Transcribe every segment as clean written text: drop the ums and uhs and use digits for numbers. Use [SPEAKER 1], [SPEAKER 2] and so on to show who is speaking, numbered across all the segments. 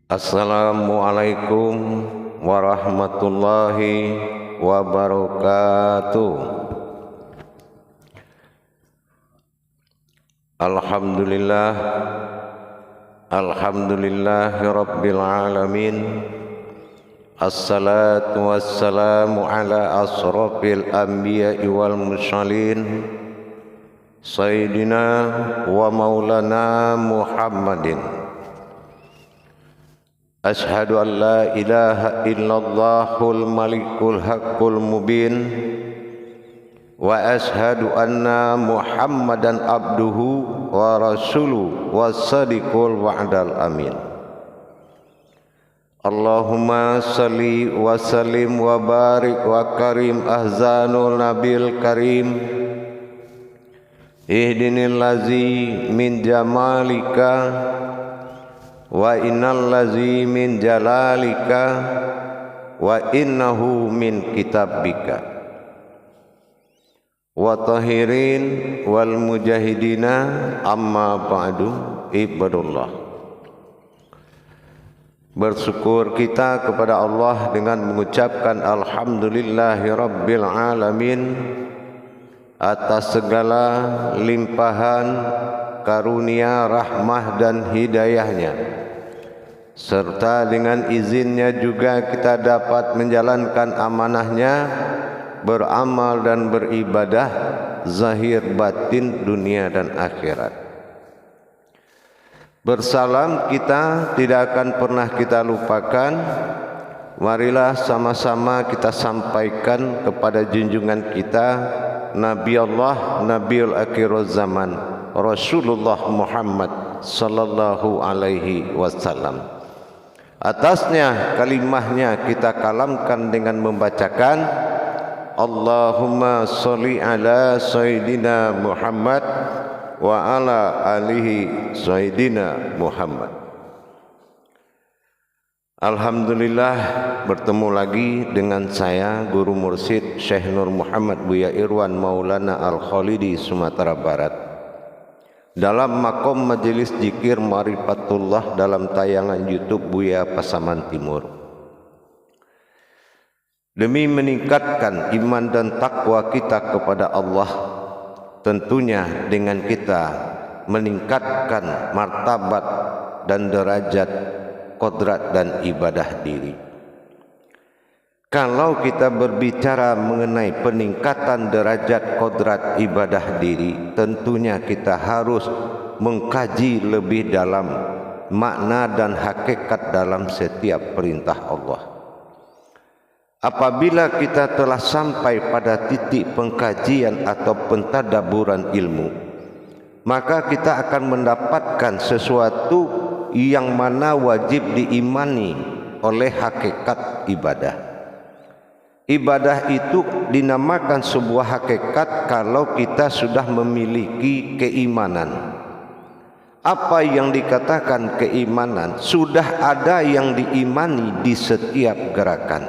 [SPEAKER 1] Assalamualaikum warahmatullahi wabarakatuh. Alhamdulillah, alhamdulillahi rabbil alamin. Assalatu wassalamu ala asrafil anbiya'i wal mursalin, sayyidina wa maulana Muhammadin. Ashhadu an la ilaha illallahul malikul haqqul mubin, wa ashhadu anna Muhammadan abduhu wa rasuluhu was-sadiqul wa'dal amin. Allahumma salli wa sallim wa barik wa karim ahzanul nabil karim. Ihdinil lazi min jamalika wa innal lazi min jalalika wa innahu min kitabika wa tahirin wal mujahidina amma ba'du. Ibadullah, bersyukur kita kepada Allah dengan mengucapkan alhamdulillahi rabbil alamin atas segala limpahan karunia, rahmah dan hidayahnya, serta dengan izinnya juga kita dapat menjalankan amanahnya, beramal dan beribadah zahir batin dunia dan akhirat. Bersalam kita tidak akan pernah kita lupakan. Marilah sama-sama kita sampaikan kepada junjungan kita Nabi Allah, Nabiul Akhirul Zaman, Rasulullah Muhammad sallallahu alaihi wasallam. Atasnya kalimahnya kita kalamkan dengan membacakan Allahumma sholli ala sayyidina Muhammad wa ala alihi sayyidina Muhammad. Alhamdulillah, bertemu lagi dengan saya Guru Mursyid Syekh Nur Muhammad Buya Irwan Maulana Al-Khalidi, Sumatera Barat, dalam makom majelis zikir Ma'rifatullah dalam tayangan YouTube Buya Pasaman Timur. Demi meningkatkan iman dan takwa kita kepada Allah, tentunya dengan kita meningkatkan martabat dan derajat kodrat dan ibadah diri. Kalau kita berbicara mengenai peningkatan derajat kodrat ibadah diri, tentunya kita harus mengkaji lebih dalam makna dan hakikat dalam setiap perintah Allah. Apabila kita telah sampai pada titik pengkajian atau pentadaburan ilmu, maka kita akan mendapatkan sesuatu yang mana wajib diimani oleh hakikat ibadah. Ibadah itu dinamakan sebuah hakikat kalau kita sudah memiliki keimanan. Apa yang dikatakan keimanan? Sudah ada yang diimani di setiap gerakan.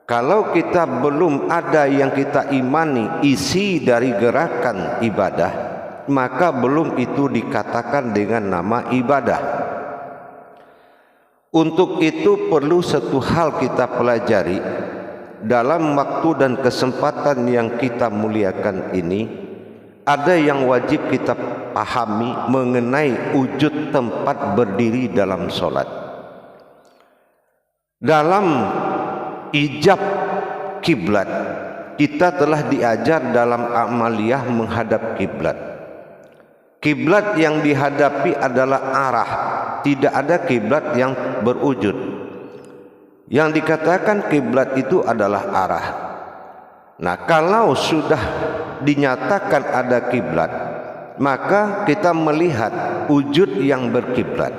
[SPEAKER 1] Kalau kita belum ada yang kita imani isi dari gerakan ibadah, maka belum itu dikatakan dengan nama ibadah. Untuk itu perlu satu hal kita pelajari dalam waktu dan kesempatan yang kita muliakan ini. Ada yang wajib kita pahami mengenai wujud tempat berdiri dalam solat. Dalam ijab kiblat, kita telah diajar dalam amaliyah menghadap kiblat. Kiblat yang dihadapi adalah arah, tidak ada kiblat yang berwujud. Yang dikatakan kiblat itu adalah arah. Nah, kalau sudah dinyatakan ada kiblat, maka kita melihat wujud yang berkiblat.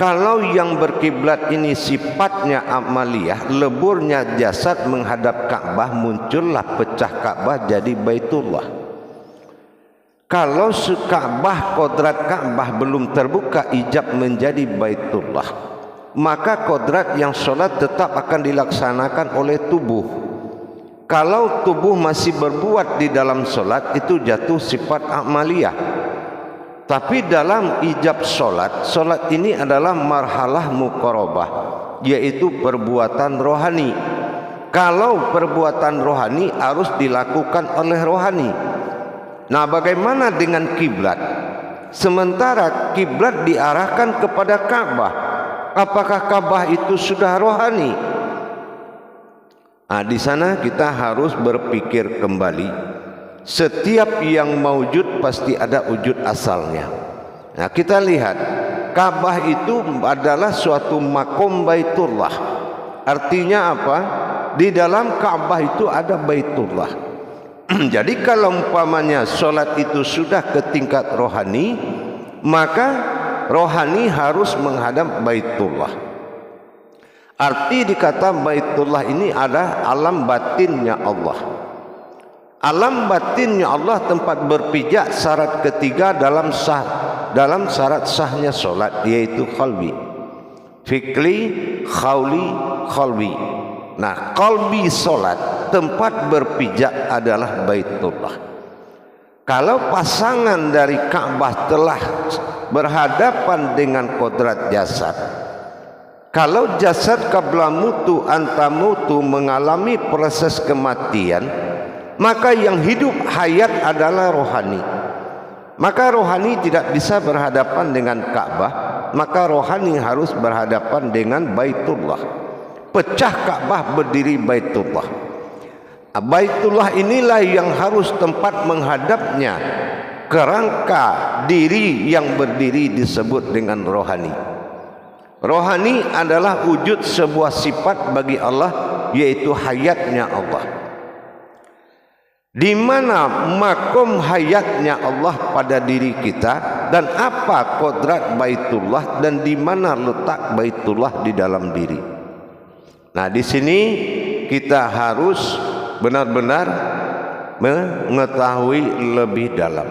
[SPEAKER 1] Kalau yang berkiblat ini sifatnya amaliyah, leburnya jasad menghadap Ka'bah, muncullah pecah Ka'bah jadi Baitullah. Kalau Ka'bah, kodrat Ka'bah belum terbuka ijab menjadi Baitullah, maka kodrat yang sholat tetap akan dilaksanakan oleh tubuh. Kalau tubuh masih berbuat di dalam sholat, itu jatuh sifat amaliyah. Tapi dalam ijab solat, solat ini adalah marhalah muqarabah, yaitu perbuatan rohani. Kalau perbuatan rohani harus dilakukan oleh rohani. Nah, bagaimana dengan kiblat? Sementara kiblat diarahkan kepada Ka'bah, apakah Ka'bah itu sudah rohani? Nah, di sana kita harus berpikir kembali. Setiap yang maujud pasti ada wujud asalnya. Nah, kita lihat Ka'bah itu adalah suatu makom Baitullah. Artinya apa? Di dalam Ka'bah itu ada Baitullah. Jadi kalau umpamanya solat itu sudah ke tingkat rohani, maka rohani harus menghadap Baitullah. Arti dikata Baitullah ini adalah alam batinnya Allah. Alam batinnya Allah tempat berpijak syarat ketiga dalam syarat sahnya solat, yaitu qalbi, fikri, khawli, qalbi. Nah, qalbi solat, tempat berpijak adalah Baitullah. Kalau pasangan dari Ka'bah telah berhadapan dengan kodrat jasad, kalau jasad qabla mutu anta mutu mengalami proses kematian, maka yang hidup hayat adalah rohani. Maka rohani tidak bisa berhadapan dengan Ka'bah, maka rohani harus berhadapan dengan Baitullah. Pecah Ka'bah, berdiri Baitullah. Baitullah inilah yang harus tempat menghadapnya. Kerangka diri yang berdiri disebut dengan rohani. Rohani adalah wujud sebuah sifat bagi Allah, yaitu hayatnya Allah. Di mana makom hayatnya Allah pada diri kita, dan apa kodrat Baitullah, dan di mana letak Baitullah di dalam diri. Nah, di sini kita harus benar-benar mengetahui lebih dalam.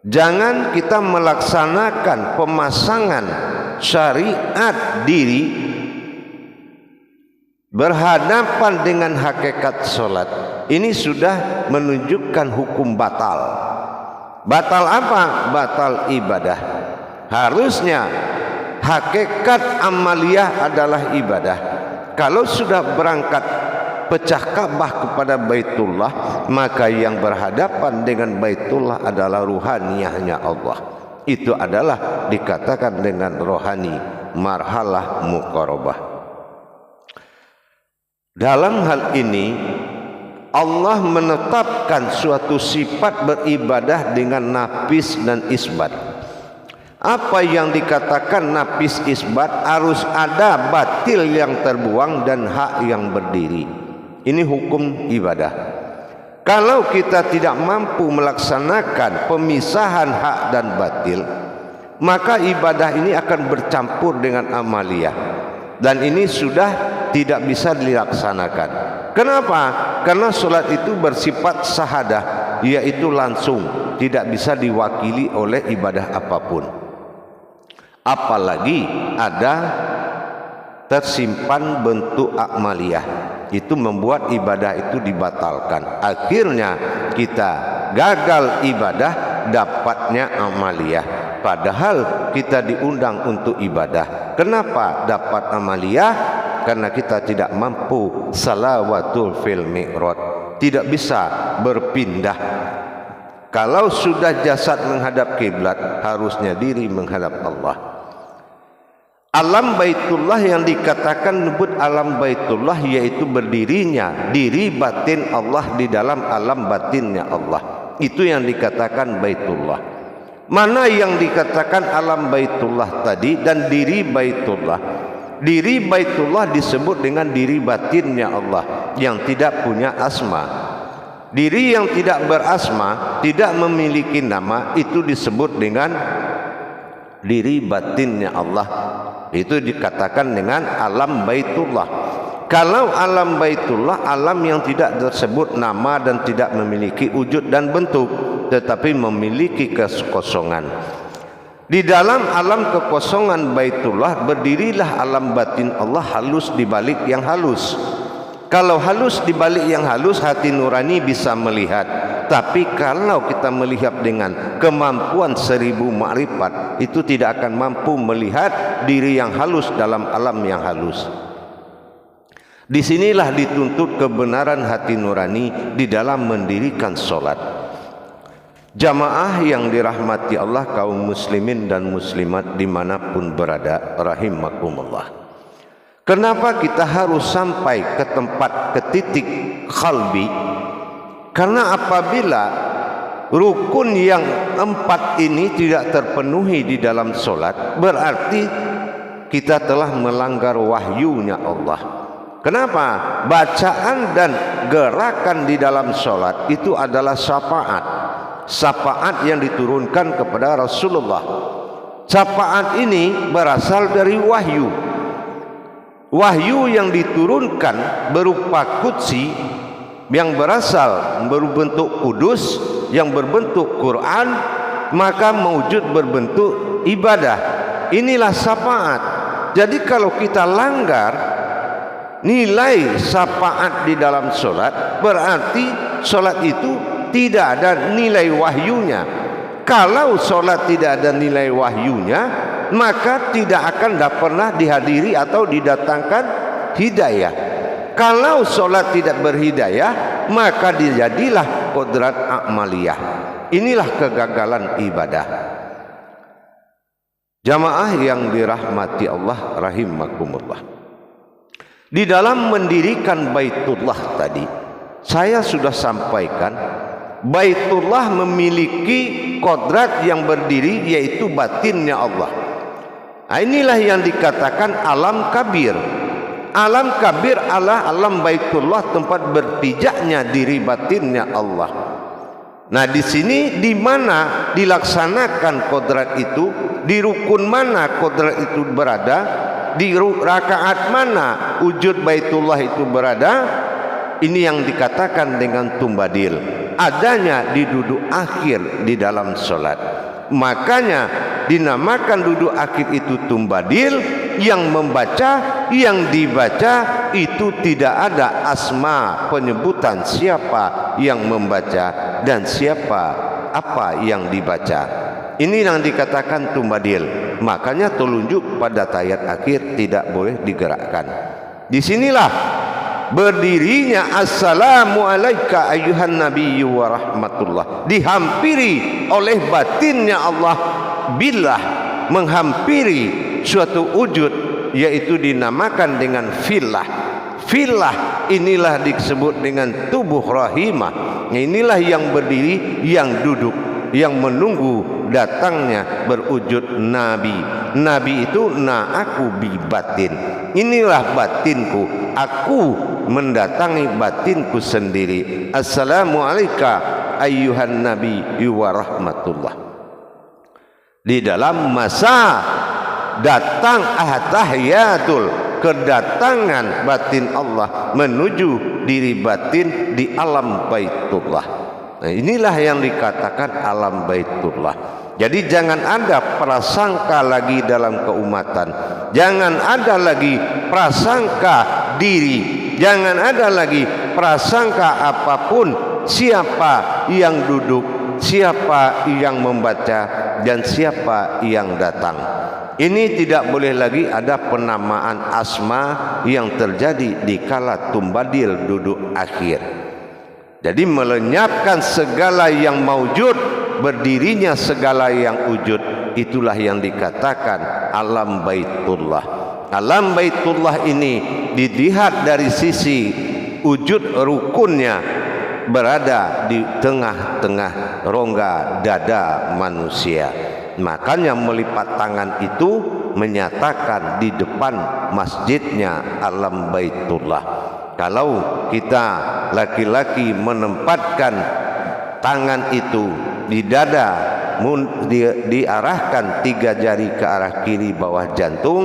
[SPEAKER 1] Jangan kita melaksanakan pemasangan syariat diri berhadapan dengan hakikat solat. Ini sudah menunjukkan hukum batal. Batal apa? Batal ibadah. Harusnya hakikat amaliyah adalah ibadah. Kalau sudah berangkat pecah Ka'bah kepada Baitullah, maka yang berhadapan dengan Baitullah adalah ruhaniyahnya Allah. Itu adalah dikatakan dengan rohani, marhalah muqarabah. Dalam hal ini Allah menetapkan suatu sifat beribadah dengan nafis dan isbat. Apa yang dikatakan nafis isbat, harus ada batil yang terbuang dan hak yang berdiri. Ini hukum ibadah. Kalau kita tidak mampu melaksanakan pemisahan hak dan batil, maka ibadah ini akan bercampur dengan amaliyah, dan ini sudah tidak bisa dilaksanakan. Kenapa? Karena solat itu bersifat sahadah, yaitu langsung, tidak bisa diwakili oleh ibadah apapun. Apalagi ada tersimpan bentuk amaliyah, itu membuat ibadah itu dibatalkan. Akhirnya kita gagal ibadah, dapatnya amaliyah. Padahal kita diundang untuk ibadah. Kenapa dapat amaliyah? Karena kita tidak mampu salawatul fil mi'rad, tidak bisa berpindah. Kalau sudah jasad menghadap kiblat, harusnya diri menghadap Allah. Alam Baitullah yang dikatakan nyebut alam Baitullah, yaitu berdirinya diri batin Allah di dalam alam batinnya Allah. Itu yang dikatakan Baitullah. Mana yang dikatakan alam Baitullah tadi dan diri Baitullah? Diri Baitullah disebut dengan diri batinnya Allah yang tidak punya asma. Diri yang tidak berasma, tidak memiliki nama, itu disebut dengan diri batinnya Allah. Itu dikatakan dengan alam Baitullah. Kalau alam Baitullah, alam yang tidak tersebut nama dan tidak memiliki wujud dan bentuk, tetapi memiliki kekosongan. Di dalam alam kekosongan Baitullah berdirilah alam batin Allah halus di balik yang halus. Kalau halus di balik yang halus, hati nurani bisa melihat. Tapi kalau kita melihat dengan kemampuan 1000 makrifat, itu tidak akan mampu melihat diri yang halus dalam alam yang halus. Disinilah dituntut kebenaran hati nurani di dalam mendirikan solat. Jamaah yang dirahmati Allah, kaum muslimin dan muslimat dimanapun berada, rahimakumullah. Kenapa kita harus sampai ke tempat, ke titik qalbi? Karena apabila rukun yang 4 ini tidak terpenuhi di dalam solat, berarti kita telah melanggar wahyunya Allah. Kenapa? Bacaan dan gerakan di dalam solat itu adalah syafaat. Syafaat yang diturunkan kepada Rasulullah. Syafaat ini berasal dari wahyu. Wahyu yang diturunkan berupa qudsi, yang berasal berbentuk kudus, yang berbentuk Quran, maka mewujud berbentuk ibadah. Inilah syafaat. Jadi kalau kita langgar nilai syafaat di dalam solat, berarti solat itu tidak ada nilai wahyunya. Kalau solat tidak ada nilai wahyunya, maka tidak akan pernah dihadiri atau didatangkan hidayah. Kalau solat tidak berhidayah, maka dijadilah kodrat amaliyah. Inilah kegagalan ibadah. Jamaah yang dirahmati Allah, rahimakumullah. Di dalam mendirikan Baitullah tadi, saya sudah sampaikan, Baitullah memiliki kodrat yang berdiri, yaitu batinnya Allah. Nah, inilah yang dikatakan alam kabir. Alam kabir adalah alam Baitullah, tempat berpijaknya diri batinnya Allah. Nah, di sini di mana dilaksanakan kodrat itu, di rukun mana kodrat itu berada, di rakaat mana wujud Baitullah itu berada. Ini yang dikatakan dengan tumbadil, adanya di duduk akhir di dalam solat. Makanya dinamakan duduk akhir itu tumbadil. Yang membaca, yang dibaca itu tidak ada asma, penyebutan siapa yang membaca dan siapa apa yang dibaca. Ini yang dikatakan tumbadil. Makanya telunjuk pada tayat akhir tidak boleh digerakkan. Disinilah berdirinya assalamu alaika ayyuhan nabiyyu wa rahmatullah, dihampiri oleh batinnya Allah billah, menghampiri suatu wujud, yaitu dinamakan dengan filah. Filah inilah disebut dengan tubuh rahimah. Inilah yang berdiri, yang duduk, yang menunggu datangnya berwujud Nabi. Nabi itu aku bi batin. Inilah batinku, aku mendatangi batinku sendiri. Assalamu alayka ayyuhan nabi wa rahmatullah. Di dalam masa datang tahiyatul, kedatangan batin Allah menuju diri batin di alam Baitullah. Nah, inilah yang dikatakan alam Baitullah. Jadi jangan ada prasangka lagi dalam keumatan, jangan ada lagi prasangka diri, jangan ada lagi prasangka apapun, siapa yang duduk, siapa yang membaca, dan siapa yang datang. Ini tidak boleh lagi ada penamaan asma yang terjadi di kala tumbadil duduk akhir. Jadi melenyapkan segala yang maujud, berdirinya segala yang wujud, itulah yang dikatakan alam Baitullah. Alam Baitullah ini dilihat dari sisi wujud rukunnya, berada di tengah-tengah rongga dada manusia. Makanya melipat tangan itu menyatakan di depan masjidnya alam Baitullah. Kalau kita laki-laki menempatkan tangan itu di dada, diarahkan 3 jari ke arah kiri bawah jantung.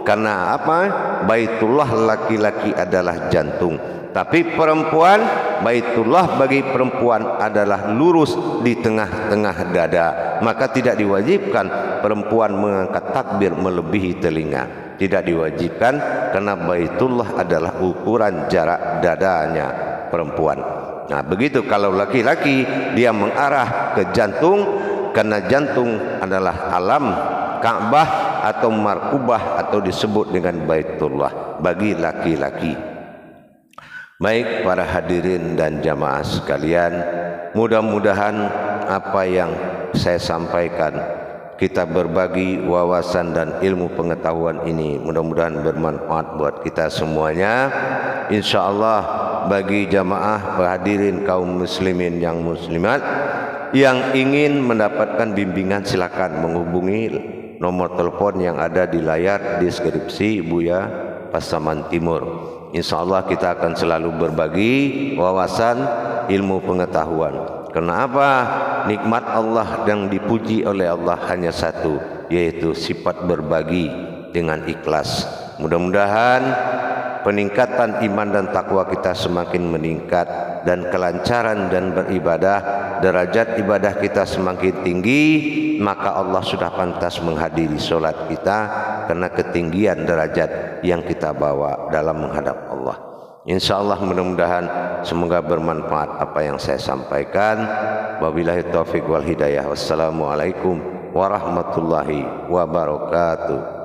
[SPEAKER 1] Karena apa? Baitullah laki-laki adalah jantung. Tapi perempuan, Baitullah bagi perempuan adalah lurus di tengah-tengah dada. Maka tidak diwajibkan perempuan mengangkat takbir melebihi telinga. tidak diwajibkan karena Baitullah adalah ukuran jarak dadanya perempuan. Nah, begitu kalau laki-laki dia mengarah ke jantung karena jantung adalah alam Ka'bah atau Markubah atau disebut dengan Baitullah bagi laki-laki. Baik para hadirin dan jamaah sekalian, mudah-mudahan apa yang saya sampaikan, kita berbagi wawasan dan ilmu pengetahuan ini mudah-mudahan bermanfaat buat kita semuanya. InsyaAllah bagi jamaah hadirin kaum muslimin yang muslimat yang ingin mendapatkan bimbingan, silakan menghubungi nomor telepon yang ada di layar deskripsi Buya Pasaman Timur. InsyaAllah kita akan selalu berbagi wawasan ilmu pengetahuan. Kenapa? Nikmat Allah yang dipuji oleh Allah hanya satu, yaitu sifat berbagi dengan ikhlas. Mudah-mudahan peningkatan iman dan takwa kita semakin meningkat dan kelancaran dan beribadah, derajat ibadah kita semakin tinggi, maka Allah sudah pantas menghadiri solat kita karena ketinggian derajat yang kita bawa dalam menghadap Allah. InsyaAllah mudah-mudahan semoga bermanfaat apa yang saya sampaikan. Wabillahi taufiq wal hidayah. Wassalamualaikum warahmatullahi wabarakatuh.